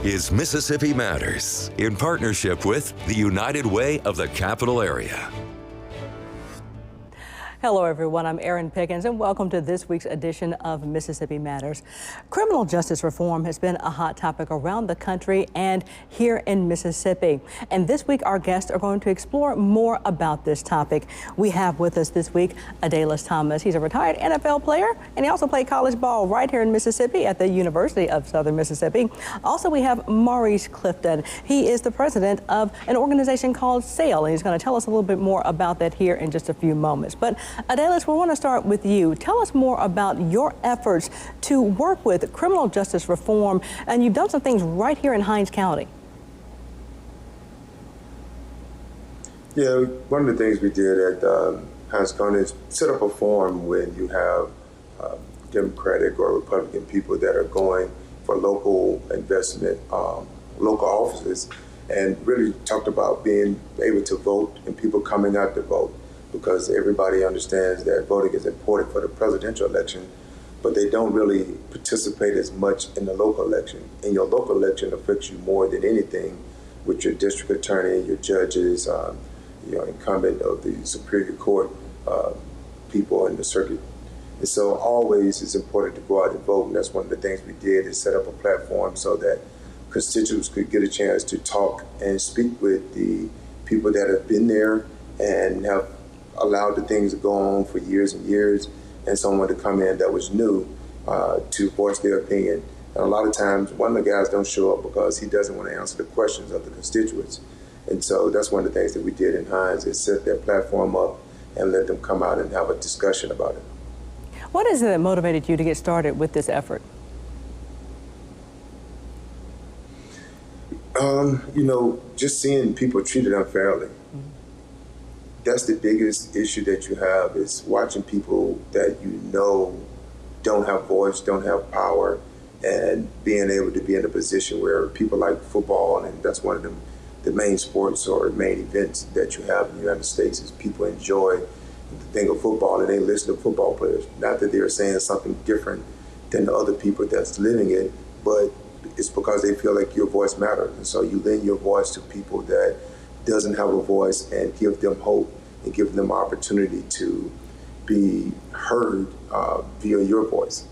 is Mississippi Matters in partnership with the United Way of the Capital Area. Hello, everyone. I'm Erin Pickens, and welcome to this week's edition of Mississippi Matters. Criminal justice reform has been a hot topic around the country and here in Mississippi. And this week, our guests are going to explore more about this topic. We have with us this week Adalis Thomas. He's a retired NFL player, and he also played college ball right here in Mississippi at the University of Southern Mississippi. Also, we have Maurice Clifton. He is the president of an organization called SAIL, and he's going to tell us a little bit more about that here in just a few moments. But Adalis, we want to start with you. Tell us more about your efforts to work with criminal justice reform, and you've done some things right here in Hinds County. Yeah, one of the things we did at Hinds County is set up a forum when you have Democratic or Republican people that are going for local investment, local offices, and really talked about being able to vote and people coming out to vote, because everybody understands that voting is important for the presidential election, but they don't really participate as much in the local election. And your local election affects you more than anything with your district attorney, your judges, your incumbent of the Superior Court, people in the circuit. And so always it's important to go out and vote, and that's one of the things we did, is set up a platform so that constituents could get a chance to talk and speak with the people that have been there and have allowed the things to go on for years and years, and someone to come in that was new to voice their opinion. And a lot of times, one of the guys don't show up because he doesn't want to answer the questions of the constituents. And so that's one of the things that we did in Hinds, is set that platform up and let them come out and have a discussion about it. What is it that motivated you to get started with this effort? Just seeing people treated unfairly. That's the biggest issue that you have, is watching people that you know don't have voice, don't have power, and being able to be in a position where people like football, and that's one of the main sports or main events that you have in the United States, is people enjoy the thing of football and they listen to football players. Not that they're saying something different than the other people that's living it, but it's because they feel like your voice matters. And so you lend your voice to people that doesn't have a voice, and give them hope and give them opportunity to be heard via your voice.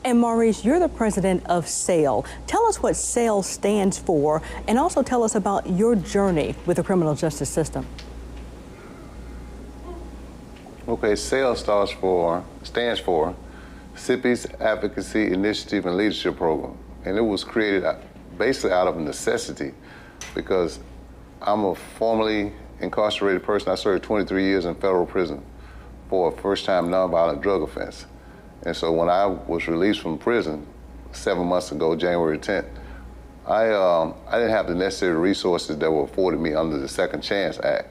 And Maurice, you're the president of SAIL. Tell us what SAIL stands for, and also tell us about your journey with the criminal justice system. Okay, SAIL stands for Mississippi's Advocacy Initiative and Leadership Program. And it was created basically out of necessity, because I'm a formerly incarcerated person. I served 23 years in federal prison for a first-time nonviolent drug offense. And so when I was released from prison 7 months ago, January 10th, I didn't have the necessary resources that were afforded me under the Second Chance Act.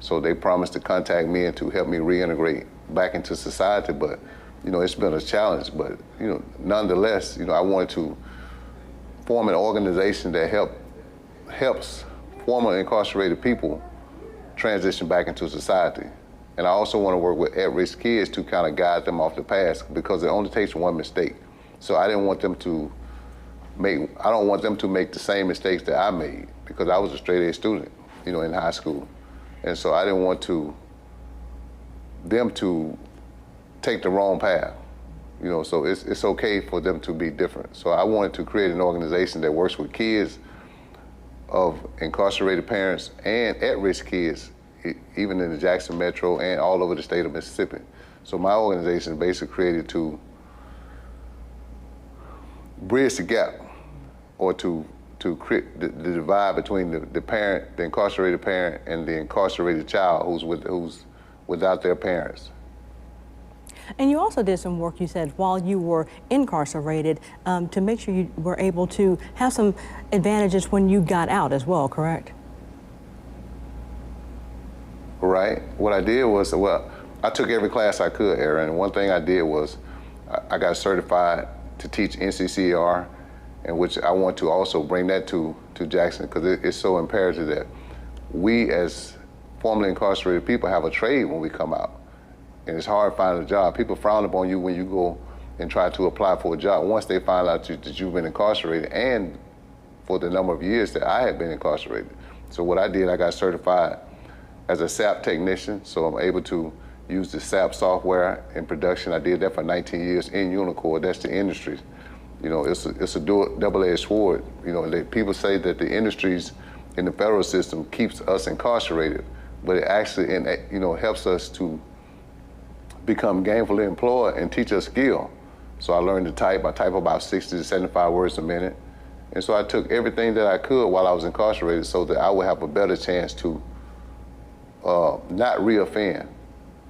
So they promised to contact me and to help me reintegrate back into society. But, it's been a challenge. But, nonetheless, I wanted to form an organization that helps former incarcerated people transition back into society. And I also want to work with at-risk kids to kind of guide them off the path, because it only takes one mistake. So I don't want them to make the same mistakes that I made, because I was a straight-A student, in high school. And so I didn't want them to take the wrong path. So it's okay for them to be different. So I wanted to create an organization that works with kids of incarcerated parents and at-risk kids, even in the Jackson Metro and all over the state of Mississippi. So my organization is basically created to bridge the gap, or to create the divide between the parent, the incarcerated parent, and the incarcerated child who's without their parents. And you also did some work, you said, while you were incarcerated, to make sure you were able to have some advantages when you got out as well, correct? Right. What I did was, I took every class I could, Erin. And one thing I did was, I got certified to teach NCCER, and which I want to also bring that to Jackson, because it's so imperative that we as formerly incarcerated people have a trade when we come out. And it's hard finding a job. People frown upon you when you go and try to apply for a job once they find out that you've been incarcerated, and for the number of years that I had been incarcerated. So what I did, I got certified as a SAP technician, so I'm able to use the SAP software in production. I did that for 19 years in Unicor. That's the industry. You know, it's a double-edged sword. You know, people say that the industries in the federal system keeps us incarcerated, but it actually, you know, helps us to become gainfully employed and teach us skill. So I learned to type. I type about 60 to 75 words a minute. And so I took everything that I could while I was incarcerated so that I would have a better chance to not reoffend.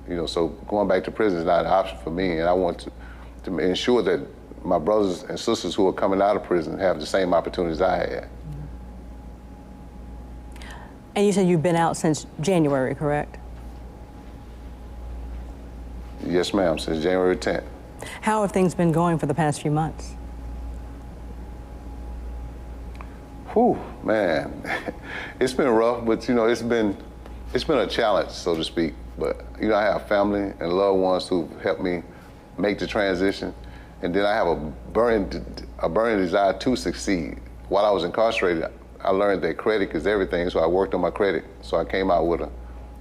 You know, so going back to prison is not an option for me, and I want to ensure that my brothers and sisters who are coming out of prison have the same opportunities I had. And you said you've been out since January, correct? Yes, ma'am, since January 10th. How have things been going for the past few months? Whew, man, it's been rough, but you know, it's been a challenge, so to speak. But you know, I have family and loved ones who've helped me make the transition, and then I have a burning desire to succeed. While I was incarcerated, I learned that credit is everything, so I worked on my credit. So I came out with a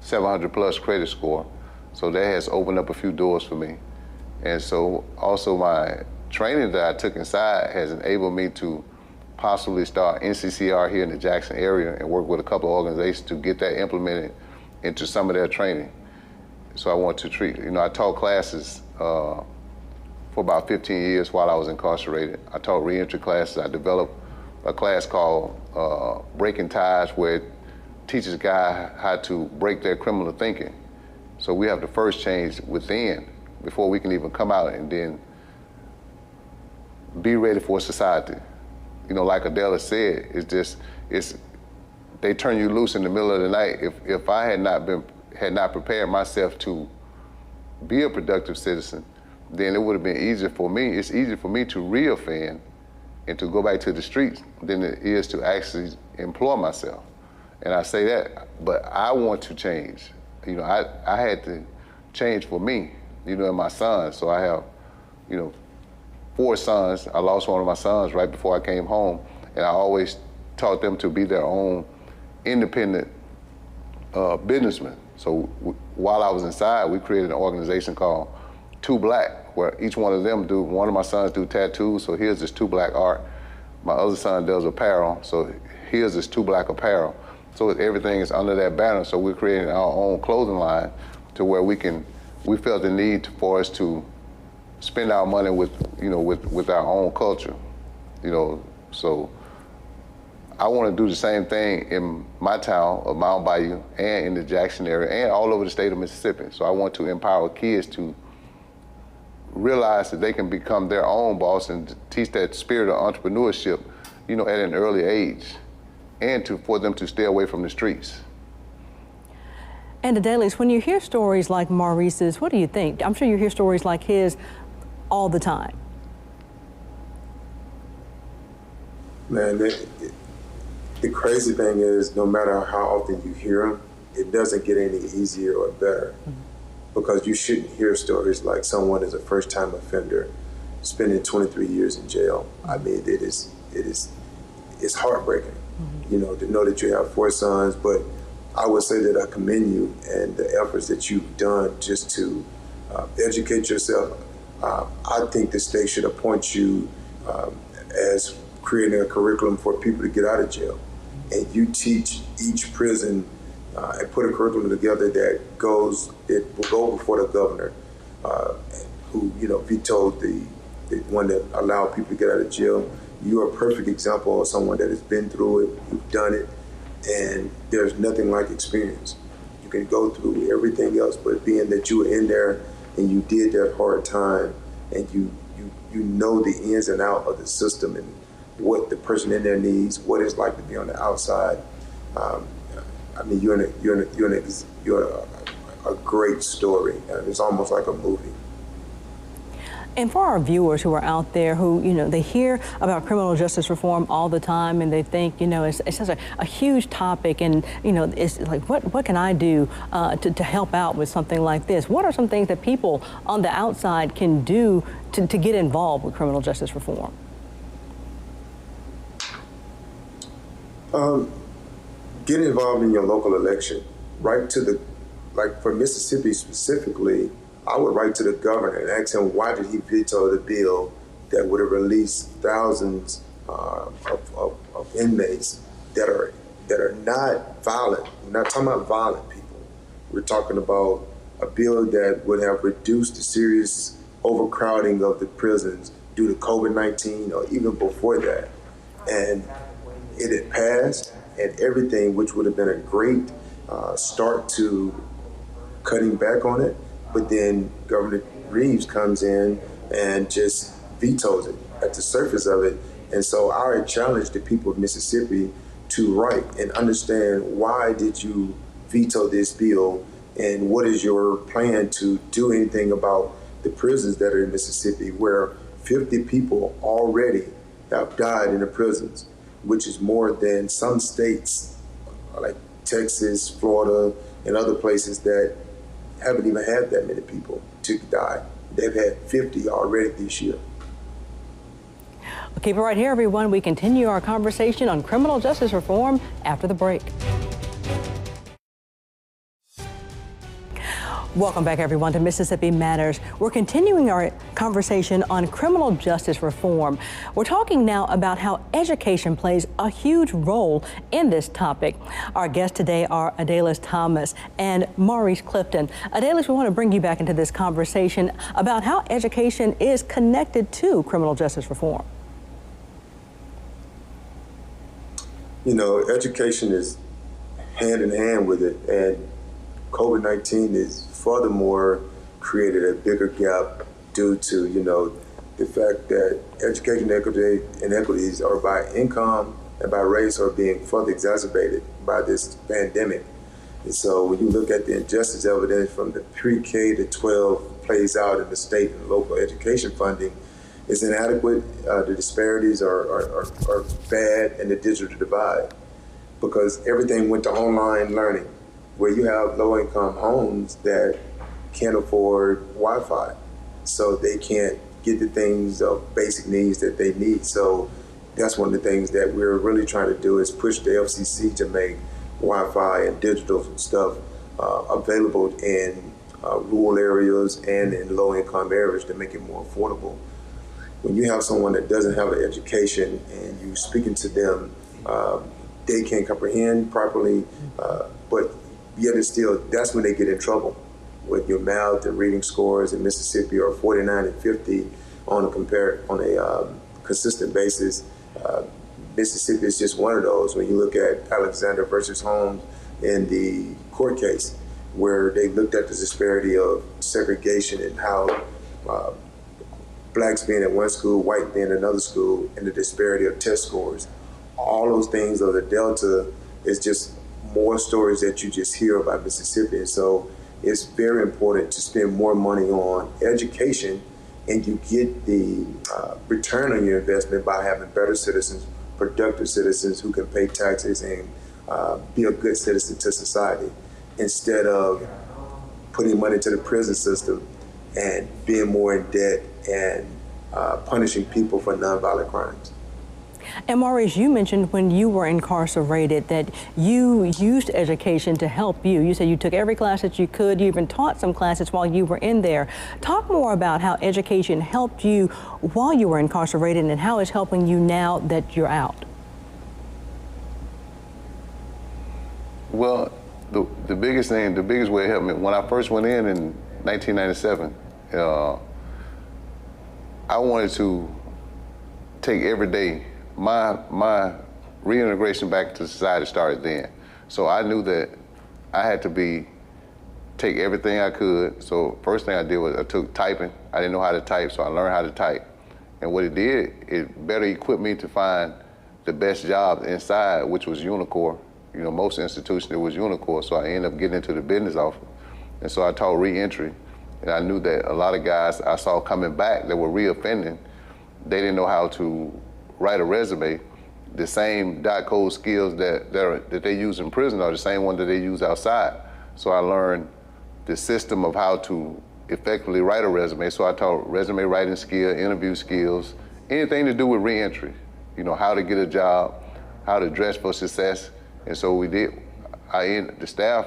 700 plus credit score. So that has opened up a few doors for me. And so also my training that I took inside has enabled me to possibly start NCCR here in the Jackson area and work with a couple of organizations to get that implemented into some of their training. So I want to treat, you know, I taught classes for about 15 years while I was incarcerated. I taught reentry classes. I developed a class called Breaking Ties, where it teaches guys how to break their criminal thinking. So we have to first change within before we can even come out and then be ready for society. You know, like Adela said, they turn you loose in the middle of the night. If I had not prepared myself to be a productive citizen, then it would have been easier for me. It's easier for me to reoffend and to go back to the streets than it is to actually employ myself. And I say that, but I want to change. You know, I had to change for me, you know, and my sons. So I have, you know, 4 sons. I lost one of my sons right before I came home, and I always taught them to be their own independent businessmen. So while I was inside, we created an organization called Two Black, where each one of them one of my sons do tattoos, so here's this Two Black art. My other son does apparel, so here's this Two Black apparel. So everything is under that banner, so we're creating our own clothing line to where we felt the need for us to spend our money with our own culture, you know. So I want to do the same thing in my town of Mound Bayou and in the Jackson area and all over the state of Mississippi. So I want to empower kids to realize that they can become their own boss and teach that spirit of entrepreneurship, you know, at an early age, and for them to stay away from the streets. And Adelis, when you hear stories like Maurice's, what do you think? I'm sure you hear stories like his all the time. Man, the crazy thing is, no matter how often you hear them, it doesn't get any easier or better. Mm-hmm. Because you shouldn't hear stories like someone is a first-time offender spending 23 years in jail. I mean, it's heartbreaking, mm-hmm. you know, to know that you have 4 sons. But I would say that I commend you and the efforts that you've done just to educate yourself. I think the state should appoint you as creating a curriculum for people to get out of jail. And you teach each prison and put a curriculum together that will go before the governor, who, you know, vetoed the one that allowed people to get out of jail. You're a perfect example of someone that has been through it, you've done it, and there's nothing like experience. You can go through everything else, but being that you were in there and you did that hard time, and you know the ins and out of the system and what the person in there needs, what it's like to be on the outside. I mean, you're a great story. It's almost like a movie. And for our viewers who are out there who, they hear about criminal justice reform all the time and they think, it's such a huge topic and, it's like, what can I do to help out with something like this? What are some things that people on the outside can do to get involved with criminal justice reform? Get involved in your local election. Write to like for Mississippi specifically, I would write to the governor and ask him why did he veto the bill that would have released thousands of inmates that are not violent. We're not talking about violent people. We're talking about a bill that would have reduced the serious overcrowding of the prisons due to COVID-19 or even before that. And it had passed and everything, which would have been a great start to cutting back on it. But then Governor Reeves comes in and just vetoes it at the surface of it. And so I challenge the people of Mississippi to write and understand why did you veto this bill and what is your plan to do anything about the prisons that are in Mississippi where 50 people already have died in the prisons, which is more than some states like Texas, Florida, and other places that haven't even had that many people to die. They've had 50 already this year. Well, keep it right here, everyone. We continue our conversation on criminal justice reform after the break. Welcome back, everyone, to Mississippi Matters. We're continuing our conversation on criminal justice reform. We're talking now about how education plays a huge role in this topic. Our guests today are Adalis Thomas and Maurice Clifton. Adalis, we want to bring you back into this conversation about how education is connected to criminal justice reform. Education is hand in hand with it, and COVID-19 is furthermore created a bigger gap due to, the fact that education inequities are by income and by race are being further exacerbated by this pandemic. And so when you look at the injustice evidence from the pre-K to 12 plays out in the state and local education funding is inadequate. The disparities are bad, and the digital divide, because everything went to online learning, where you have low-income homes that can't afford Wi-Fi, so they can't get the things of basic needs that they need. So that's one of the things that we're really trying to do is push the FCC to make Wi-Fi and digital stuff available in rural areas and in low-income areas to make it more affordable. When you have someone that doesn't have an education and you speaking to them, they can't comprehend properly, but yet it's still, that's when they get in trouble. With your math and reading scores in Mississippi are 49 and 50 on a consistent basis. Mississippi is just one of those. When you look at Alexander versus Holmes in the court case, where they looked at the disparity of segregation and how blacks being at one school, white being in another school, and the disparity of test scores. All those things of the Delta is just more stories that you just hear about Mississippi. And so it's very important to spend more money on education, and you get the return on your investment by having better citizens, productive citizens who can pay taxes and be a good citizen to society, instead of putting money to the prison system and being more in debt and punishing people for nonviolent crimes. And Maurice, you mentioned when you were incarcerated that you used education to help you. You said you took every class that you could. You even taught some classes while you were in there. Talk more about how education helped you while you were incarcerated and how it's helping you now that you're out. Well, the biggest way it helped me, when I first went in 1997, I wanted to take every day. My reintegration back to society started then. So I knew that I had to take everything I could. So first thing I did was I took typing. I didn't know how to type, so I learned how to type. And what it did, it better equipped me to find the best job inside, which was Unicor. Most institutions, it was Unicor, so I ended up getting into the business office. And so I taught reentry. And I knew that a lot of guys I saw coming back that were reoffending, they didn't know how to write a resume. The same dot code skills that they use in prison are the same one that they use outside. So I learned the system of how to effectively write a resume. So I taught resume writing skill, interview skills, anything to do with reentry. You know, how to get a job, how to dress for success. And so we did. The staff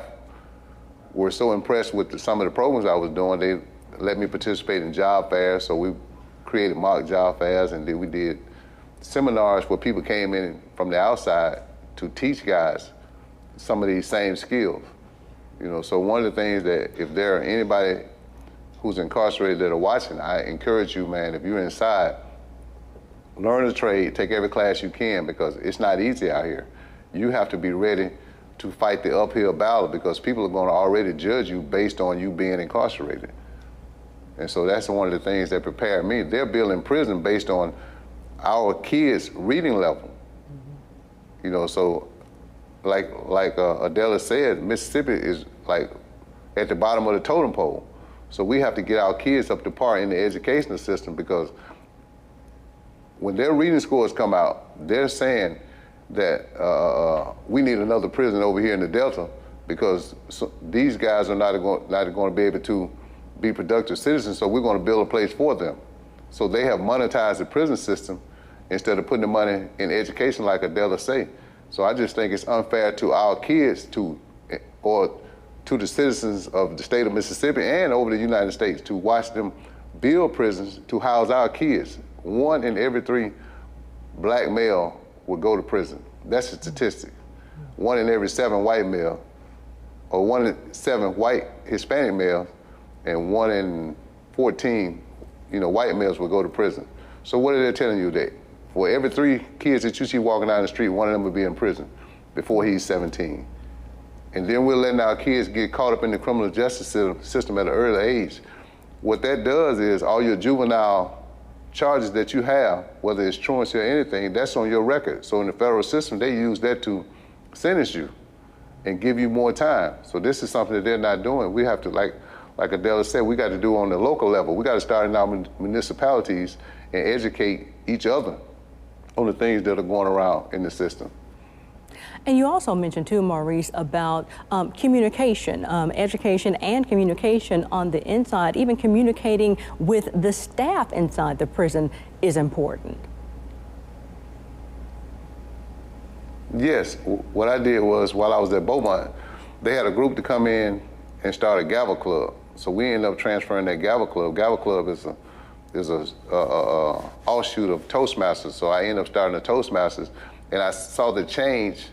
were so impressed with some of the programs I was doing, they let me participate in job fairs. So we created mock job fairs, and then we did seminars where people came in from the outside to teach guys some of these same skills. You know, so one of the things that if there are anybody who's incarcerated that are watching, I encourage you, man, if you're inside, learn a trade, take every class you can, because it's not easy out here. You have to be ready to fight the uphill battle, because people are going to already judge you based on you being incarcerated. And so that's one of the things that prepared me. They're building prison based on our kids' reading level. You know, so like Adela said, Mississippi is like at the bottom of the totem pole. So we have to get our kids up to par in the educational system, because when their reading scores come out, they're saying that we need another prison over here in the Delta, because these guys are not going to be able to be productive citizens, so we're going to build a place for them. So they have monetized the prison system instead of putting the money in education like Adela say. So I just think it's unfair to our kids or to the citizens of the state of Mississippi and over the United States to watch them build prisons to house our kids. 1 in every 3 black male will go to prison. That's a statistic. 1 in every 7 white male, or 1 in 7 white Hispanic males, and 1 in 14, white males will go to prison. So what are they telling you? That for every 3 kids that you see walking down the street, 1 of them will be in prison before he's 17. And then we're letting our kids get caught up in the criminal justice system at an early age. What that does is all your juvenile charges that you have, whether it's truancy or anything, that's on your record. So in the federal system, they use that to sentence you and give you more time. So this is something that they're not doing. We have to, like Adela said, we got to do on the local level. We got to start in our municipalities and educate each other on the things that are going around in the system. And you also mentioned too, Maurice, about communication, education and communication on the inside, even communicating with the staff inside the prison is important. Yes, what I did was, while I was at Beaumont, they had a group to come in and start a Gavel Club. So we ended up transferring that Gavel Club. Gavel Club is a offshoot of Toastmasters. So I ended up starting a Toastmasters, and I saw the change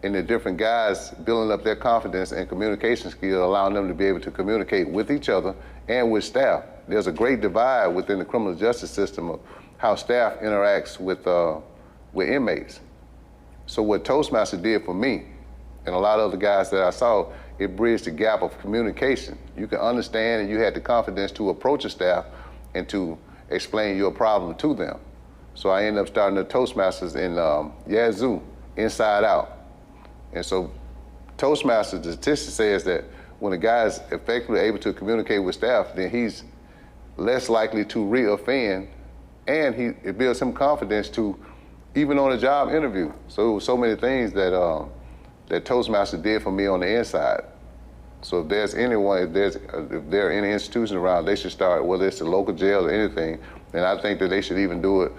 in the different guys building up their confidence and communication skills, allowing them to be able to communicate with each other and with staff. There's a great divide within the criminal justice system of how staff interacts with inmates. So what Toastmasters did for me, and a lot of other guys that I saw, it bridged the gap of communication. You can understand, and you had the confidence to approach a staff and to explain your problem to them. So I ended up starting the Toastmasters in Yazoo, Inside Out. And so Toastmasters, the statistic says that when a guy is effectively able to communicate with staff, then he's less likely to reoffend, and it builds him confidence to, even on a job interview. So it was so many things that that Toastmasters did for me on the inside. So if there's anyone, if there are any institutions around, they should start, whether it's the local jail or anything, and I think that they should even do it.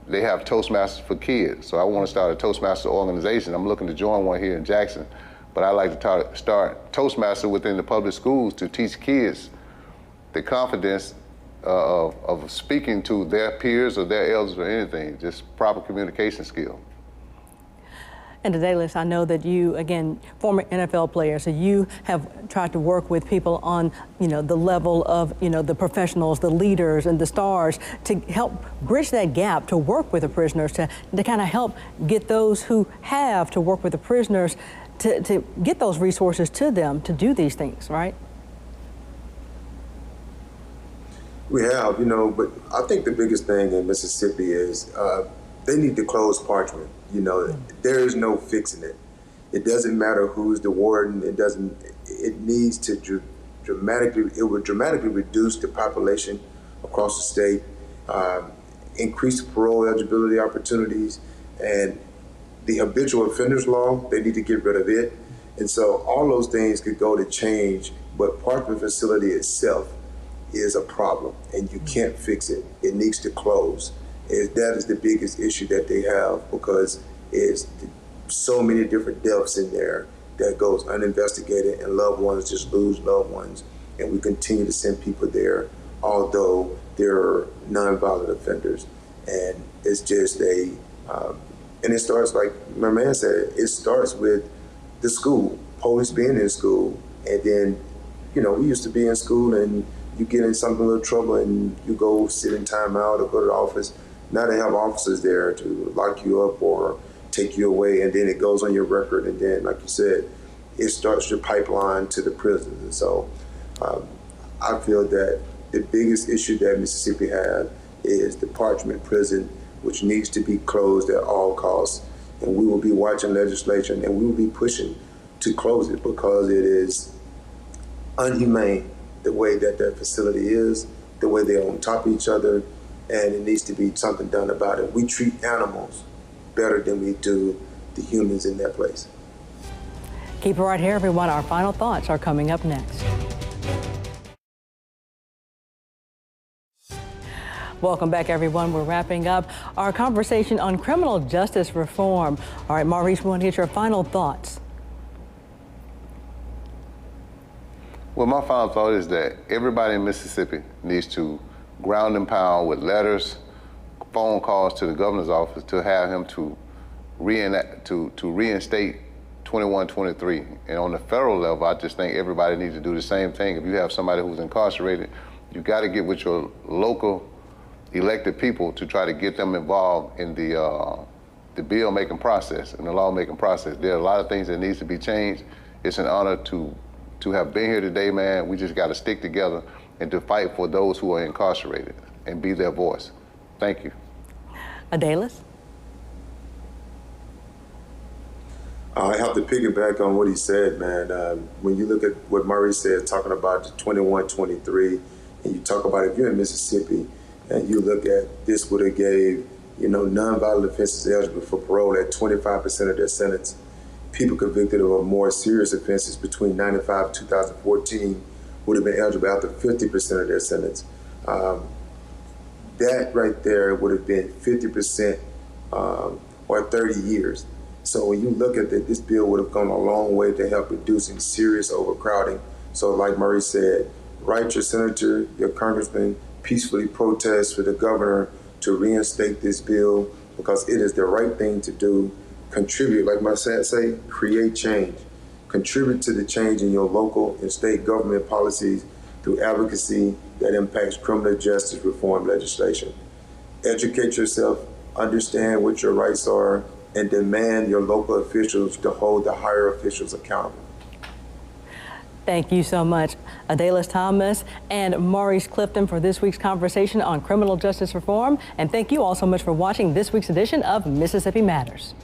They have Toastmasters for kids. So I want to start a Toastmaster organization. I'm looking to join one here in Jackson, but I like to start Toastmaster within the public schools to teach kids the confidence of speaking to their peers or their elders or anything, just proper communication skill. And today, Liz, I know that you, again, former NFL player, so you have tried to work with people on, the level of, the professionals, the leaders, and the stars to help bridge that gap, to work with the prisoners, to kind of help get those who have to work with the prisoners to get those resources to them to do these things, right? We have, but I think the biggest thing in Mississippi is they need to close Parchman. There is no fixing it. It doesn't matter who's the warden. It needs to would dramatically reduce the population across the state, increase parole eligibility opportunities, and the habitual offenders law, they need to get rid of it. And so all those things could go to change, but Parchman facility itself is a problem and you can't fix it. It needs to close. That is the biggest issue that they have, because it's so many different deaths in there that goes uninvestigated, and loved ones just lose loved ones. And we continue to send people there, although they're nonviolent offenders. And it's just and it starts, like my man said, it starts with the school, police being in school. And then, you know, we used to be in school and you get in some little trouble and you go sit in timeout or go to the office. Now they have officers there to lock you up or take you away, and then it goes on your record, and then, like you said, it starts your pipeline to the prisons. And so I feel that the biggest issue that Mississippi has is the Parchman prison, which needs to be closed at all costs. And we will be watching legislation, and we will be pushing to close it, because it is unhumane the way that facility is, the way they're on top of each other, and it needs to be something done about it. We treat animals better than we do the humans in that place. Keep it right here, everyone. Our final thoughts are coming up next. Welcome back, everyone. We're wrapping up our conversation on criminal justice reform. All right, Maurice, we want to get your final thoughts. Well, my final thought is that everybody in Mississippi needs to ground and pound with letters, phone calls to the governor's office to have him to reinstate 2123. And on the federal level, I just think everybody needs to do the same thing. If you have somebody who's incarcerated, you got to get with your local elected people to try to get them involved in the bill making process and the law making process. There are a lot of things that needs to be changed. It's an honor to have been here today, man. We just got to stick together and to fight for those who are incarcerated and be their voice. Thank you. Adelis? I have to piggyback on what he said, man. When you look at what Murray said, talking about the 2123, and you talk about if you're in Mississippi and you look at this would have gave, you know, nonviolent offenses eligible for parole at 25% of their sentence. People convicted of more serious offenses between 95 and 2014 would have been eligible after 50% of their sentence. That right there would have been 50% or 30 years. So when you look at that, this bill would have gone a long way to help reducing serious overcrowding. So like Murray said, write your senator, your congressman, peacefully protest for the governor to reinstate this bill, because it is the right thing to do. Contribute, like my say, create change. Contribute to the change in your local and state government policies through advocacy that impacts criminal justice reform legislation. Educate yourself, understand what your rights are, and demand your local officials to hold the higher officials accountable. Thank you so much, Adelis Thomas and Maurice Clifton, for this week's conversation on criminal justice reform. And thank you all so much for watching this week's edition of Mississippi Matters.